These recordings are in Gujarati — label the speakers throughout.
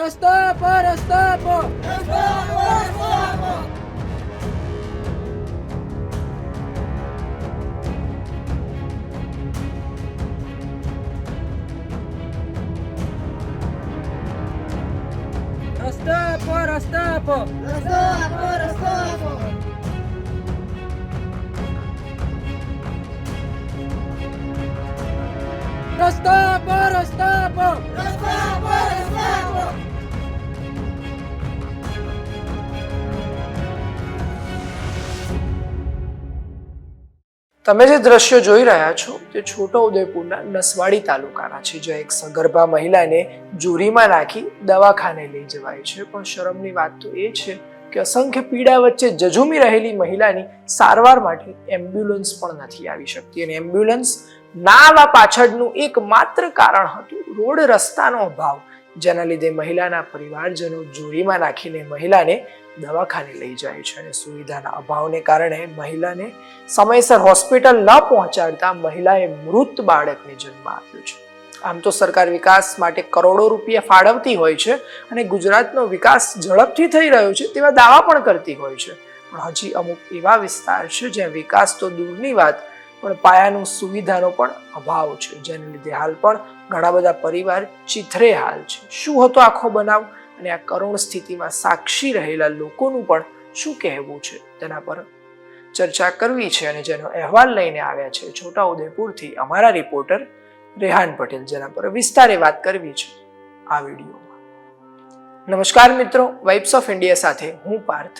Speaker 1: રસ્તો આપો, રસ્તો આપો. રસ્તો આપો, રસ્તો આપો. રસ્તો આપો, રસ્તો આપો. તમે જે દ્રશ્યો જોઈ રહ્યા છો તે છોટાઉદેપુરના નસવાડી તાલુકાના છે, જ્યાં એક સગર્ભા મહિલાને જોરીમાં નાખી દવાખાને લઈ જવાય છે. પણ શરમની વાત તો એ છે કે અસંખ્ય પીડા વચ્ચે જજુમી રહેલી મહિલાની સારવાર માટે એમ્બ્યુલન્સ પણ નથી આવી શકતી, અને એમ્બ્યુલન્સ ના આવવા પાછળનું એકમાત્ર કારણ હતું રોડ રસ્તાનો અભાવ, જેના લીધે મહિલાના પરિવારજનો જોરીમાં નાખીને મહિલાને દવાખાને લઈ જાય છે. અને સુવિધાના અભાવને કારણે મહિલાને સમયસર હોસ્પિટલ ન પહોંચાડતા મહિલાએ મૃત બાળકને જન્મ આપ્યો છે. આમ તો સરકાર વિકાસ માટે કરોડો રૂપિયા ફાળવતી હોય છે અને ગુજરાતનો વિકાસ ઝડપથી થઈ રહ્યો છે તેવા દાવા પણ કરતી હોય છે, પણ હજી અમુક એવા વિસ્તાર છે જ્યાં વિકાસ તો દૂરની વાત પણ પાયાનું સુવિધાનો પણ અભાવ છે, જેને લીધે હાલ પણ ઘણા બધા પરિવાર ચીથરે હાલ છે. શું હતો આખો બનાવ અને આ કરુણ સ્થિતિમાં સાક્ષી રહેલા લોકોનું પણ શું કહેવું છે તેના પર ચર્ચા કરવી છે, અને જેનો અહેવાલ લઈને આવ્યા છે છોટાઉદેપુરથી અમારા રિપોર્ટર રેહાન પટેલ, જેના પર વિસ્તારે વાત કરવી છે આ વિડીયોમાં. નમસ્કાર મિત્રો, વાઇબ્સ ઓફ ઇન્ડિયા સાથે હું પાર્થ.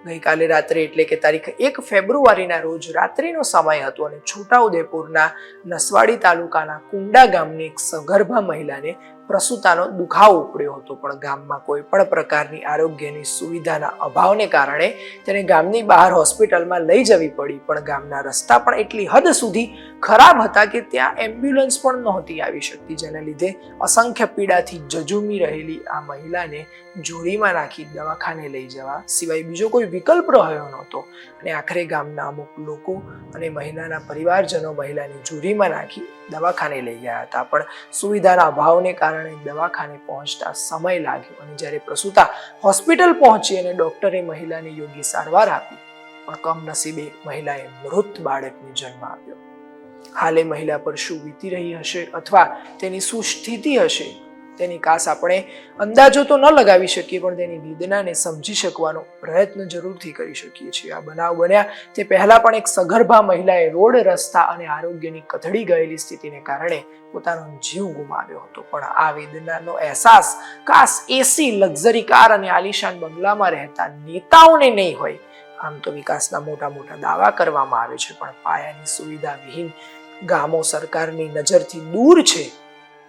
Speaker 1: ગઈકાલે રાત્રે એટલે કે તારીખ 1 ફેબ્રુઆરીના રોજ રાત્રિનો સમય હતો અને છોટાઉદેપુરના નસવાડી તાલુકાના કુંડા ગામની એક સગર્ભા મહિલાને પ્રસૂતાનો દુખાવો ઉપડ્યો હતો, પણ ગામમાં કોઈ પણ પ્રકારની આરોગ્યની સુવિધાના અભાવને કારણે તેને ગામની બહાર હોસ્પિટલમાં લઈ જવી પડી. પણ ગામના રસ્તા પણ એટલી હદ સુધી ખરાબ હતા કે ત્યાં એમ્બ્યુલન્સ પણ નહોતી આવી શકતી, જેના લીધે અસંખ્ય પીડાથી જજુમી રહેલી આ મહિલાને જોરીમાં નાખી દવાખાને લઈ જવા સિવાય બીજો કોઈ વિકલ્પ રહ્યો નહોતો. અને આખરે ગામના અમુક લોકો અને મહિલાના પરિવારજનો મહિલાની જોરીમાં નાખી દવાખાને લઈ ગયા હતા, પણ સુવિધાના અભાવને કારણે દવાખાને પહોંચતા સમય લાગ્યો. અને જ્યારે પ્રસૂતા હોસ્પિટલ પહોંચી અને ડોક્ટરે મહિલાને યોગ્ય સારવાર આપી, પણ કમનસીબે મહિલાએ મૃત બાળકને જન્મ આપ્યો. હાલે મહિલા પર શું વીતી રહી હશે અથવા તેની શું સ્થિતિ હશે તેની ખાસ આપણે અંદાજો તો ન લગાવી શકીએ, પણ તેની વેદનાને સમજી શકવાનો પ્રયત્ન જરૂરથી કરી શકીએ છીએ. આ બનાવ બન્યા તે પહેલા પણ એક સગર્ભા મહિલાએ રોડ રસ્તા અને આરોગ્યની કથળી ગયેલી સ્થિતિને કારણે પોતાનો જીવ ગુમાવ્યો હતો, પણ આ વેદનાનો અહેસાસ ખાસ એસી લક્ઝરી કાર અને આલિશાન બંગલામાં રહેતા નેતાઓને નહીં હોય. આમ તો વિકાસના મોટા મોટા દાવા કરવામાં આવે છે, પણ પાયાની સુવિધા વિહીન ગામો સરકારની નજરથી દૂર છે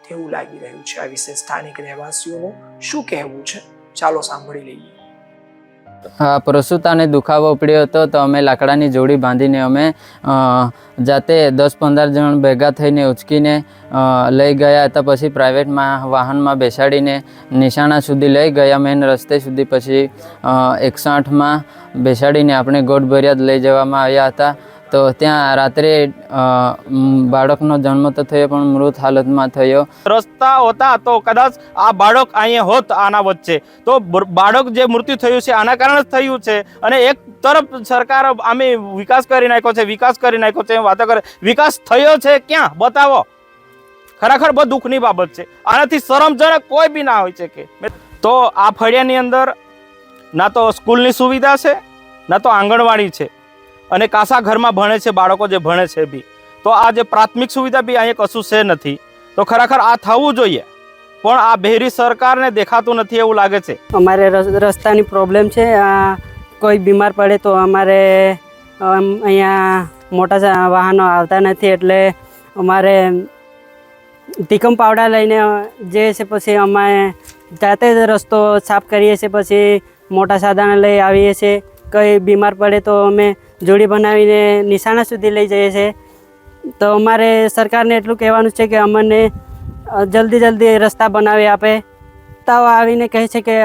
Speaker 1: તેવું લાગી રહ્યું છે. આ વિશે સ્થાનિક રહેવાસીઓનું શું કહેવું છે, ચાલો સાંભળી લઈએ.
Speaker 2: પ્રસૂતાને દુખાવો પડ્યો હતો, તો અમે લાકડાની જોડી બાંધીને અમે જાતે 10-15 જણ ભેગા થઈને ઉચકીને લઈ ગયા હતા. પછી પ્રાઇવેટમાં વાહનમાં બેસાડીને નિશાણા સુધી લઈ ગયા, મેન રસ્તે સુધી. પછી 108માં બેસાડીને આપણે ગોઠભર્યા લઈ જવામાં આવ્યા હતા. તો ત્યાં રાત્રે બાળકનો જન્મ તો થયો, પણ મૃત હાલતમાં થયો.
Speaker 3: રસ્તા હોતા તો કદાચ આ બાળક અહીંયા હોત આના વચ્ચે, તો બાળક જે મૃત્યુ થયું છે આના કારણે જ થયું છે. અને એક તરફ સરકાર આમે વિકાસ કરી નાખ્યો છે, વાતો કરે. વિકાસ થયો છે ક્યાં બતાવો. ખરેખર બહુ દુઃખની બાબત છે. આનાથી શરમજનક કોઈ બી ના હોય છે કે તો આ ફળિયાની અંદર ના તો સ્કૂલની સુવિધા છે, ના તો આંગણવાડી છે, અને કાસા ઘરમાં ભણે છે બાળકો, જે ભણે છે બી. તો આ જે પ્રાથમિક સુવિધા બી અહીંયા કશું છે નથી. તો ખરેખર આ થવું જોઈએ, પણ આ બહેરી સરકારને દેખાતું નથી એવું લાગે છે.
Speaker 4: અમારે રસ્તાની પ્રોબ્લેમ છે. કોઈ બીમાર પડે તો અમારે અહીંયા મોટા વાહનો આવતા નથી, એટલે અમારે ટીકમ પાવડા લઈને જે છે પછી અમે જાતે જ રસ્તો સાફ કરીએ છીએ. પછી મોટા સાધન લઈ આવીએ છીએ. કંઈ બીમાર પડે તો અમે જોડી બનાવીને નિશાણા સુધી લઈ જઈએ છીએ. તો અમારે સરકારને એટલું કહેવાનું છે કે અમને જલ્દી રસ્તા બનાવી આપે. તો આવીને કહે છે કે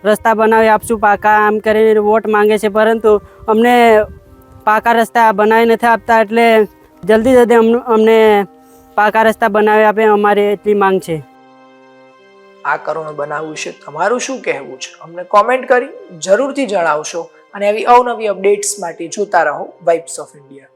Speaker 4: રસ્તા બનાવી આપશું પાકા, આમ કરીને વોટ માંગે છે, પરંતુ અમને પાકા રસ્તા બનાવી નથી આપતા. એટલે જલ્દી અમને પાકા રસ્તા બનાવી આપે, અમારી એટલી માંગ છે.
Speaker 1: આ કરુણ બનાવ વિશે તમારું શું કહેવું છે અમને કોમેન્ટ કરી જરૂરથી જણાવશો અને આવી અવનવી અપડેટ્સ માટે જોતા રહો વાઇબ્સ ઓફ ઇન્ડિયા.